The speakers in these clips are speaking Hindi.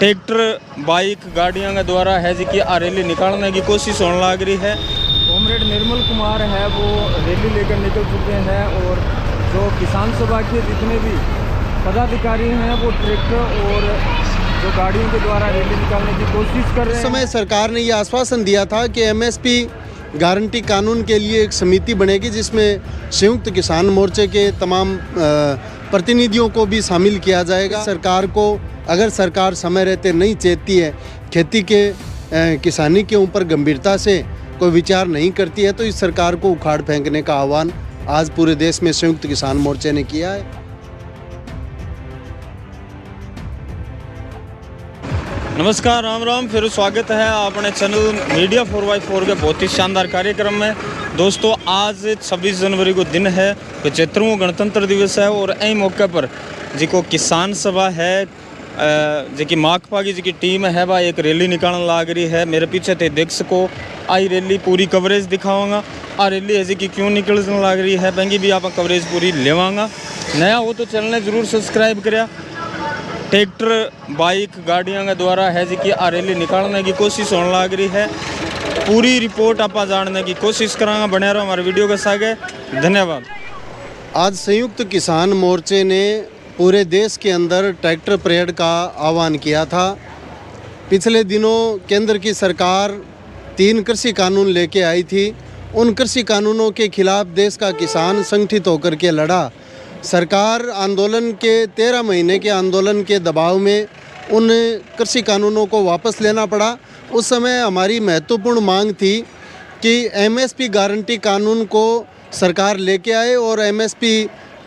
ट्रैक्टर बाइक गाड़ियों के द्वारा है जी की रैली निकालने की कोशिश होने लग रही है। कॉमरेड निर्मल कुमार है वो रैली लेकर निकल चुके हैं और जो किसान सभा के जितने भी पदाधिकारी हैं वो ट्रैक्टर और जो गाड़ियों के द्वारा रैली निकालने की कोशिश कर रहे हैं। इस समय सरकार ने यह आश्वासन दिया था कि एमएसपी गारंटी कानून के लिए एक समिति बनेगी जिसमें संयुक्त किसान मोर्चे के तमाम प्रतिनिधियों को भी शामिल किया जाएगा। सरकार को अगर सरकार समय रहते नहीं चेतती है, खेती के किसानी के ऊपर गंभीरता से कोई विचार नहीं करती है, तो इस सरकार को उखाड़ फेंकने का आह्वान आज पूरे देश में संयुक्त किसान मोर्चे ने किया है। नमस्कार, राम राम, फिर स्वागत है अपने चैनल मीडिया 4x4 के बहुत ही शानदार कार्यक्रम में। दोस्तों, आज 26 जनवरी को दिन है, 75वां गणतंत्र दिवस है और यही मौके पर जी को किसान सभा है जी की माकपा की जी की टीम है वह एक रैली निकालने लग रही है। मेरे पीछे थे देख सको, आई रैली पूरी कवरेज दिखाऊंगा। आ रैली है जी की क्यों निकलने लग रही है बेंगी भी आप कवरेज पूरी लेवांगा। नया हो तो चैनल ने जरूर सब्सक्राइब करिया। ट्रैक्टर बाइक गाड़ियों के द्वारा है जी की रैली निकालने की कोशिश होने लग रही है। पूरी रिपोर्ट आप जानने की कोशिश करांगा, बने रहो हमारे वीडियो के साथ। धन्यवाद। आज संयुक्त किसान मोर्चे ने पूरे देश के अंदर ट्रैक्टर परेड का आह्वान किया था। पिछले दिनों केंद्र की सरकार 3 कृषि कानून लेके आई थी। उन कृषि कानूनों के खिलाफ देश का किसान संगठित होकर के लड़ा। सरकार आंदोलन के 13 महीने के आंदोलन के दबाव में उन कृषि कानूनों को वापस लेना पड़ा। उस समय हमारी महत्वपूर्ण मांग थी कि एमएसपी गारंटी कानून को सरकार लेके आए और एमएसपी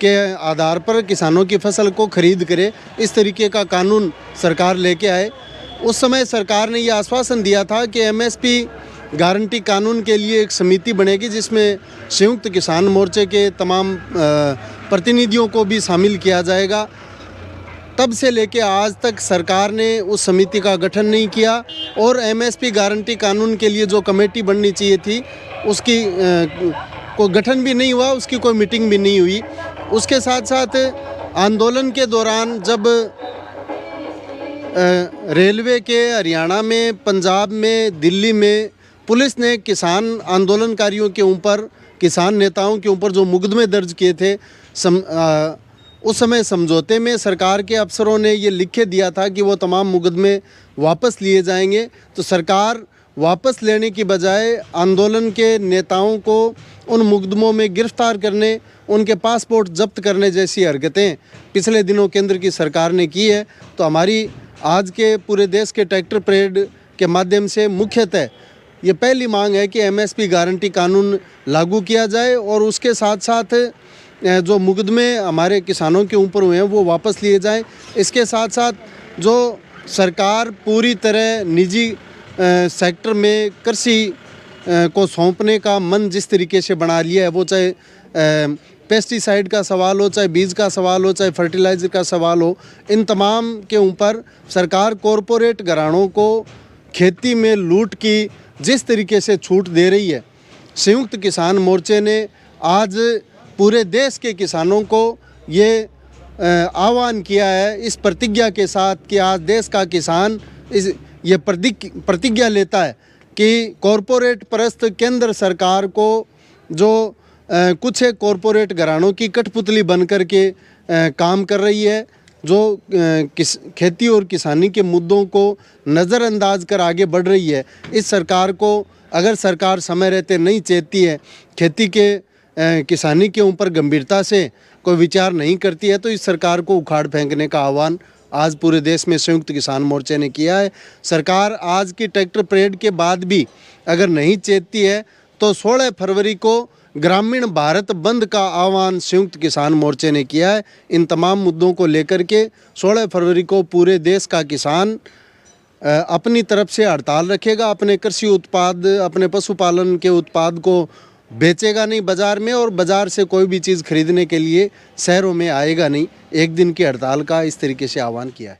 के आधार पर किसानों की फसल को खरीद करे, इस तरीके का कानून सरकार लेके आए। उस समय सरकार ने यह आश्वासन दिया था कि एमएसपी गारंटी कानून के लिए एक समिति बनेगी जिसमें संयुक्त किसान मोर्चे के तमाम प्रतिनिधियों को भी शामिल किया जाएगा। तब से लेके आज तक सरकार ने उस समिति का गठन नहीं किया और एमएसपी गारंटी कानून के लिए जो कमेटी बननी चाहिए थी उसकी कोई गठन भी नहीं हुआ, उसकी कोई मीटिंग भी नहीं हुई। उसके साथ साथ आंदोलन के दौरान जब रेलवे के हरियाणा में, पंजाब में, दिल्ली में पुलिस ने किसान आंदोलनकारियों के ऊपर, किसान नेताओं के ऊपर जो मुकदमे दर्ज किए थे, उस समय समझौते में सरकार के अफसरों ने ये लिख के दिया था कि वो तमाम मुकदमे वापस लिए जाएंगे। तो सरकार वापस लेने की बजाय आंदोलन के नेताओं को उन मुकदमों में गिरफ्तार करने, उनके पासपोर्ट जब्त करने जैसी हरकतें पिछले दिनों केंद्र की सरकार ने की है। तो हमारी आज के पूरे देश के ट्रैक्टर परेड के माध्यम से मुख्यतः ये पहली मांग है कि एमएसपी गारंटी कानून लागू किया जाए और उसके साथ साथ जो मुकदमे हमारे किसानों के ऊपर हुए हैं वो वापस लिए जाएं। इसके साथ साथ जो सरकार पूरी तरह निजी सेक्टर में कृषि को सौंपने का मन जिस तरीके से बना लिया है, वो चाहे पेस्टिसाइड का सवाल हो, चाहे बीज का सवाल हो, चाहे फर्टिलाइज़र का सवाल हो, इन तमाम के ऊपर सरकार कॉरपोरेट घरानों को खेती में लूट की जिस तरीके से छूट दे रही है, संयुक्त किसान मोर्चे ने आज पूरे देश के किसानों को ये आह्वान किया है इस प्रतिज्ञा के साथ कि आज देश का किसान ये प्रतिज्ञा लेता है कि कॉरपोरेट परस्त केंद्र सरकार को जो कुछ एक कॉरपोरेट घरानों की कठपुतली बन कर के काम कर रही है, जो खेती और किसानी के मुद्दों को नज़रअंदाज कर आगे बढ़ रही है, इस सरकार को अगर सरकार समय रहते नहीं चेतती है, खेती के किसानी के ऊपर गंभीरता से कोई विचार नहीं करती है, तो इस सरकार को उखाड़ फेंकने का आह्वान आज पूरे देश में संयुक्त किसान मोर्चे ने किया है। सरकार आज की ट्रैक्टर परेड के बाद भी अगर नहीं चेतती है तो 16 फरवरी को ग्रामीण भारत बंद का आह्वान संयुक्त किसान मोर्चे ने किया है। इन तमाम मुद्दों को लेकर के 16 फरवरी को पूरे देश का किसान अपनी तरफ से हड़ताल रखेगा, अपने कृषि उत्पाद, अपने पशुपालन के उत्पाद को बेचेगा नहीं बाज़ार में और बाज़ार से कोई भी चीज़ खरीदने के लिए शहरों में आएगा नहीं। एक दिन की हड़ताल का इस तरीके से आह्वान किया है।